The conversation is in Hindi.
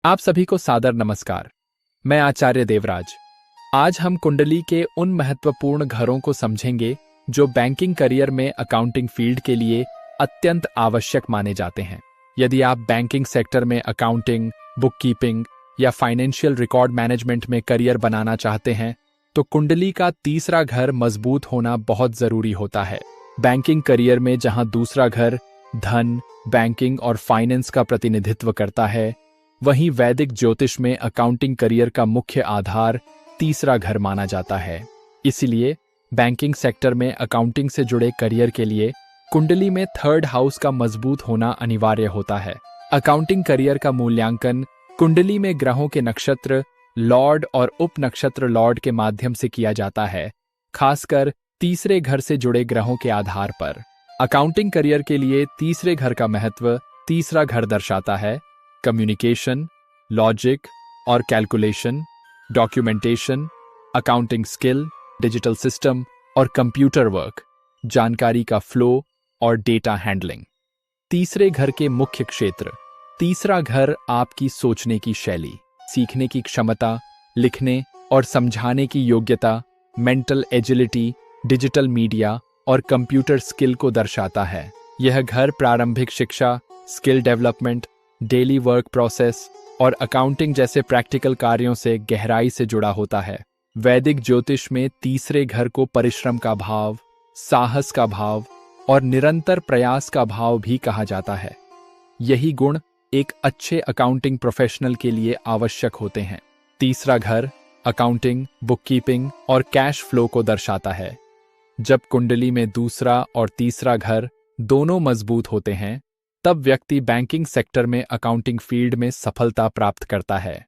आप सभी को सादर नमस्कार। मैं आचार्य देवराज। आज हम कुंडली के उन महत्वपूर्ण घरों को समझेंगे जो बैंकिंग करियर में अकाउंटिंग फील्ड के लिए अत्यंत आवश्यक माने जाते हैं। यदि आप बैंकिंग सेक्टर में अकाउंटिंग, बुककीपिंग या फाइनेंशियल रिकॉर्ड मैनेजमेंट में करियर बनाना चाहते हैं तो कुंडली का तीसरा घर मजबूत होना बहुत जरूरी होता है। बैंकिंग करियर में जहां दूसरा घर धन, बैंकिंग और फाइनेंस का प्रतिनिधित्व करता है, वहीं वैदिक ज्योतिष में अकाउंटिंग करियर का मुख्य आधार तीसरा घर माना जाता है। इसलिए बैंकिंग सेक्टर में अकाउंटिंग से जुड़े करियर के लिए कुंडली में थर्ड हाउस का मजबूत होना अनिवार्य होता है। अकाउंटिंग करियर का मूल्यांकन कुंडली में ग्रहों के नक्षत्र लॉर्ड और उप नक्षत्र लॉर्ड के माध्यम से किया जाता है, खासकर तीसरे घर से जुड़े ग्रहों के आधार पर। अकाउंटिंग करियर के लिए तीसरे घर का महत्व तीसरा घर दर्शाता है कम्युनिकेशन, लॉजिक और calculation, documentation, accounting skill, digital system और कंप्यूटर वर्क, जानकारी का फ्लो और डेटा हैंडलिंग। तीसरे घर के मुख्य क्षेत्र। तीसरा घर आपकी सोचने की शैली, सीखने की क्षमता, लिखने और समझाने की योग्यता, मेंटल एजिलिटी, डिजिटल मीडिया और कंप्यूटर स्किल को दर्शाता है। यह घर प्रारंभिक शिक्षा, skill development, daily work process और अकाउंटिंग जैसे प्रैक्टिकल कार्यों से गहराई से जुड़ा होता है। वैदिक ज्योतिष में तीसरे घर को परिश्रम का भाव, साहस का भाव और निरंतर प्रयास का भाव भी कहा जाता है। यही गुण एक अच्छे अकाउंटिंग प्रोफेशनल के लिए आवश्यक होते हैं। तीसरा घर अकाउंटिंग, बुककीपिंग और कैश फ्लो को दर्शाता है। जब कुंडली में दूसरा और तीसरा घर दोनों मजबूत होते हैं, तब व्यक्ति बैंकिंग सेक्टर में अकाउंटिंग फील्ड में सफलता प्राप्त करता है।